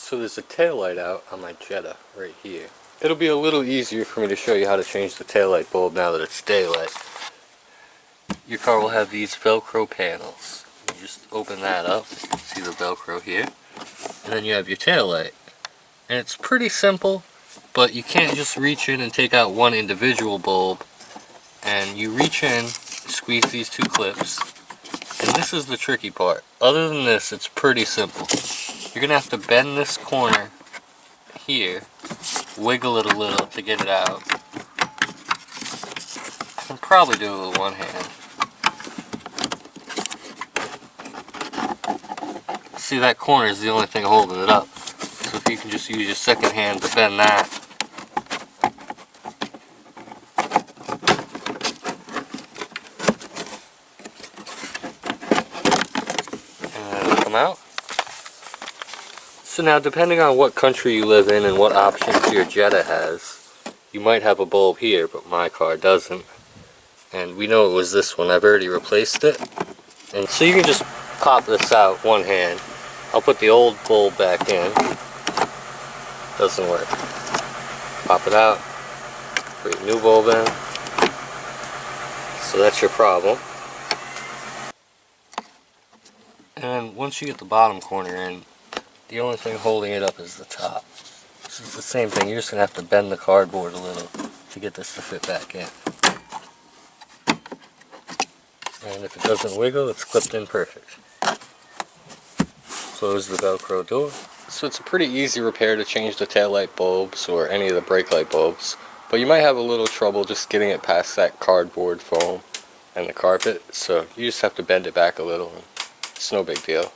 So there's a taillight out on my Jetta right here. It'll be a little easier for me to show you how to change the taillight bulb now that it's daylight. Your car will have these Velcro panels. You just open that up, see the Velcro here, and then you have your taillight. And it's pretty simple, but you can't just reach in and take out one individual bulb. And you reach in, squeeze these two clips, and this is the tricky part. Other than this, it's pretty simple. You're gonna have to bend this corner here, wiggle it a little to get it out. I can probably do it with one hand. See, that corner is the only thing holding it up. So if you can just use your second hand to bend that. And it'll come out. So now, depending on what country you live in and what options your Jetta has, you might have a bulb here, but my car doesn't. And we know it was this one. I've already replaced it. And so you can just pop this out one hand. I'll put the old bulb back in. Doesn't work. Pop it out. Put your new bulb in. So that's your problem. And once you get the bottom corner in, the only thing holding it up is the top. This is the same thing. You're just going to have to bend the cardboard a little to get this to fit back in. And if it doesn't wiggle, it's clipped in perfect. Close the Velcro door. So it's a pretty easy repair to change the taillight bulbs or any of the brake light bulbs, but you might have a little trouble just getting it past that cardboard foam and the carpet, so you just have to bend it back a little. It's no big deal.